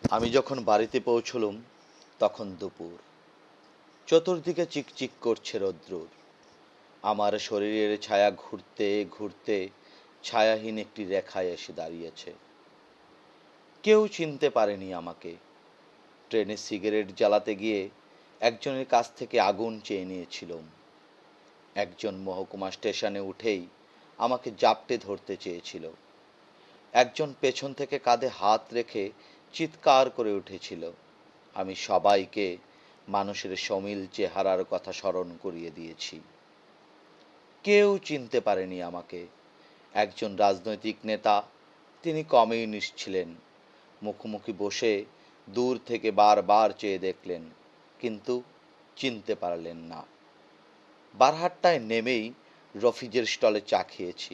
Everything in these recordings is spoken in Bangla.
আমি যখন বাড়িতে পৌঁছলুম তখন দুপুর। চতুর্দিকে চিকচিক করছে রোদ্দুর। আমার শরীরের ছায়া ঘুরতে ঘুরতে ছায়াহীন একটি রেখায় এসে দাঁড়িয়েছে। কেউ চিনতে পারেনি আমাকে। ট্রেনে সিগারেট জ্বালাতে গিয়ে একজনের কাছ থেকে আগুন চেয়ে নিয়েছিলাম। একজন মহকুমা স্টেশনে উঠেই আমাকে জাপটে ধরতে চেয়েছিল। একজন পেছন থেকে কাঁধে হাত রেখে চিৎকার করে উঠেছিল। আমি সবাইকে মানুষের সমিল চেহারার কথা স্মরণ করিয়ে দিয়েছি। কেউ চিনতে পারেনি আমাকে। একজন রাজনৈতিক নেতা, তিনি কমিউনিস্ট ছিলেন। মুখোমুখি বসে দূর থেকে বারবার চেয়ে দেখলেন, কিন্তু চিনতে পারলেন না। বারহাট্টায় নেমেই রফিজের স্টলে চা খেয়েছি।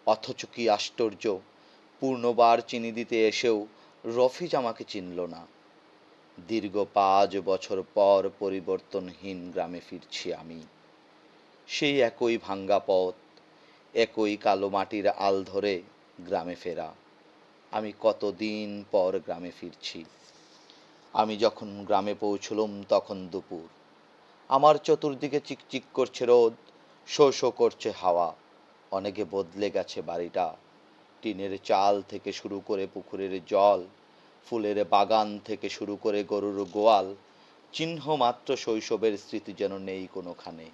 অথচ কি আশ্চর্য, পূর্ণবার চিনি দিতে এসেও রফিজ আমাকে চিনল না। দীর্ঘ 5 বছর পর পরিবর্তনহীন গ্রামে ফিরছি আমি। সেই একই ভাঙ্গা পথ, একই কালো মাটির আল ধরে গ্রামে ফেরা। আমি কতদিন পর গ্রামে ফিরছি। আমি যখন গ্রামে পৌঁছলুম তখন দুপুর। আমার চতুর্দিকে চিকচিক করছে রোদ, শো শো করছে হাওয়া। অনেকে বদলে গেছে বাড়িটা। টিনের চাল থেকে শুরু করে পুকুরের জল, ফুলের বাগান থেকে শুরু করে গরুর গোয়াল, চিহ্ন মাত্র শৈশবের স্মৃতি যেন নেই কোনোখানে।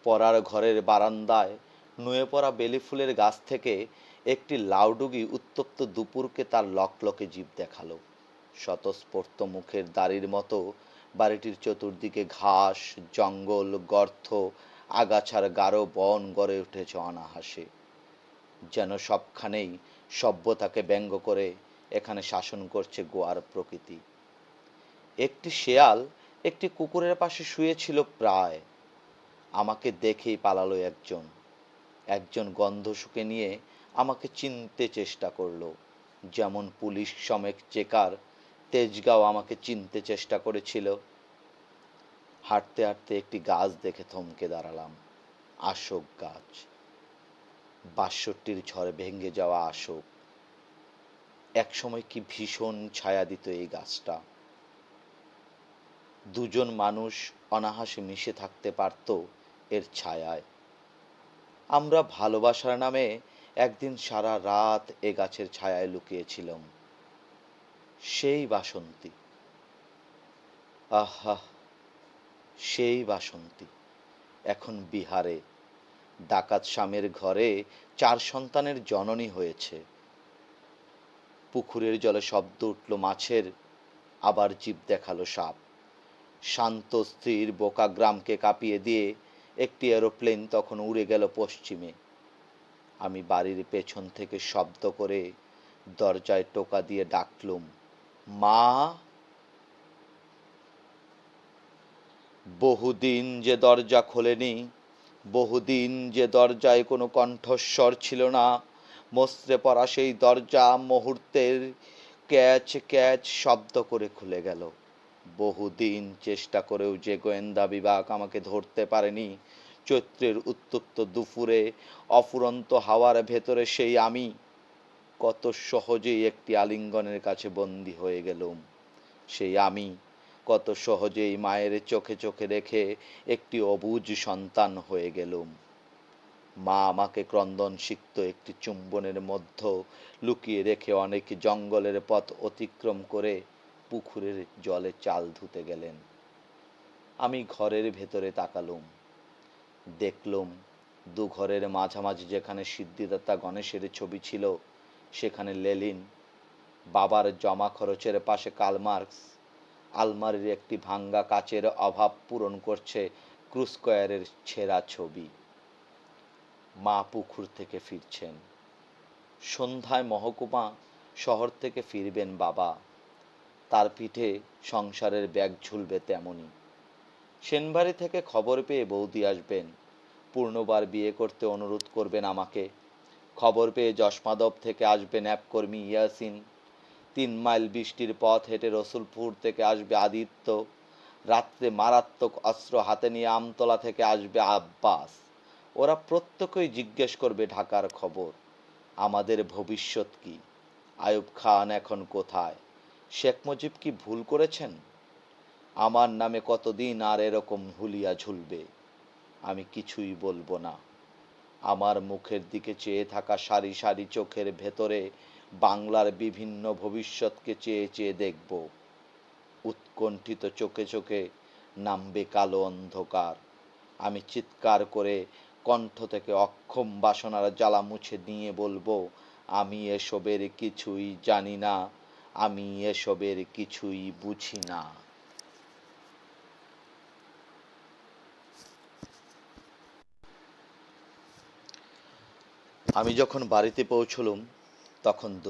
পড়ার ঘরের বারান্দায় নুয়ে পড়া বেলি ফুলের গাছ থেকে একটি লাউডুগি উত্তপ্ত দুপুরকে তার লকলকে জিভ দেখালো। স্বতঃস্ফূর্ত মুখের দাড়ির মতো বাড়িটির চতুর্দিকে ঘাস, জঙ্গল, গর্ত, আগাছার গাঢ় বন গড়ে উঠেছে অনাহাসে। যেন সবখানেই সভ্যতাকে ব্যঙ্গ করে এখানে শাসন করছে গোয়ার প্রকৃতি। একটি শেয়াল একটি কুকুরের পাশে শুয়েছিল প্রায়। আমাকে দেখেই পালালো একজন। একজন গন্ধ শুঁকে নিয়ে আমাকে চিনতে চেষ্টা করলো। যেমন পুলিশ সমেত চেকার তেজগাঁও আমাকে চিনতে চেষ্টা করেছিল। হাঁটতে হাঁটতে একটি গাছ দেখে থমকে দাঁড়ালাম। আশোক গাছ। ৬২র ঝড়ে ভেঙে যাওয়া আশোক। একসময় কি ভীষণ ছায়া দিত এই গাছটা। দুজন মানুষ অনাহাসে মিশে থাকতে পারত এর ছায়ায়। আমরা ভালোবাসার নামে একদিন সারা রাত এ গাছের ছায়ায় লুকিয়েছিলাম। সেই বাসন্তী, আহা, সেই বাসন্তী এখন বিহারে ডাকাত স্বামীর ঘরে 4 সন্তানের জননী হয়েছে। পুকুরের জলে শব্দ উঠল মাছের, আবার জীব দেখালো সাপ। শান্ত স্থির বোকা গ্রামকে কাঁপিয়ে দিয়ে একটি এরোপ্লেন তখন উড়ে গেল পশ্চিমে। আমি বাড়ির পেছন থেকে শব্দ করে দরজায় টোকা দিয়ে ডাকলুম, মা। বহুদিন যে দরজা খোলেনি, বহুদিন যে দরজায় কোনো কণ্ঠস্বর ছিল না, মসৃে পড়া সেই দরজা মুহূর্তের ক্যাচ ক্যাচ শব্দ করে খুলে গেল। বহুদিন চেষ্টা করেও যে গোয়েন্দা বিভাগ আমাকে ধরতে পারেনি, চৈত্রের উত্তপ্ত দুপুরে অফুরন্ত হাওয়ার ভেতরে সেই আমি কত সহজেই একটি আলিঙ্গনের কাছে বন্দী হয়ে গেলুম। সেই আমি কত সহজেই মায়ের চোখে চোখে রেখে একটি অবুঝ সন্তান হয়ে গেলুম। মা আমাকে ক্রন্দন সিক্ত একটি চুম্বনের মধ্যে লুকিয়ে রেখে অনেক জঙ্গলের পথ অতিক্রম করে পুকুরের জলে চাল ধুতে গেলেন। আমি ঘরের ভেতরে তাকালুম। দেখলুম দুঘরের মাঝামাঝি যেখানে সিদ্ধিদাতা গণেশের ছবি ছিল, সেখানে লেনিন। বাবার জমা খরচের পাশে কার্ল মার্কস। আলমারির একটি ভাঙ্গা কাচের অভাব পূরণ করছে ক্রুস্কয়ারের ছেঁড়া ছবি। মা পুকুর থেকে ফিরছেন। সন্ধ্যায় মহকুমা শহর থেকে ফিরবেন বাবা। তার পিঠে সংসারের ব্যাগ ঝুলবে তেমনি। সেনবাড়ি থেকে খবর পেয়ে বৌদি আসবেন। পূর্ণবার বিয়ে করতে অনুরোধ করবেন আমাকে। খবর পেয়ে যশমাধব থেকে আসবে ন্যাপকর্মী ইয়াসিন। 3 মাইল বৃষ্টির পথ হেঁটে রসুলপুর থেকে আসবে আদিত্য। রাত্রে মারাত্মক অস্ত্র হাতে নিয়ে আমতলা থেকে আসবে আব্বাস। ওরা প্রত্যেকেই জিজ্ঞেস করবে ঢাকার খবর। আমাদের ভবিষ্যৎ কি? আয়ুব খান এখন কোথায়? শেখ মুজিব কি ভুল করেছেন? আমার নামে কতদিন আর এরকম হুলিয়া ঝুলবে? আমি কিছুই বলবো না। আমার মুখের দিকে চেয়ে থাকা সারি সারি চোখের ভেতরে বাংলার বিভিন্ন ভবিষ্যৎকে চেয়ে চেয়ে দেখব। উৎকণ্ঠিত চোখে চোখে নামবে কালো অন্ধকার। আমি চিৎকার করে কণ্ঠ থেকে অক্ষম বাসনার জ্বালা মুছে নিয়ে বলবো, আমি এসবের কিছুই জানি না, আমি এসবের কিছুই বুঝি না। আমি যখন বাড়িতে পৌঁছলুম তখন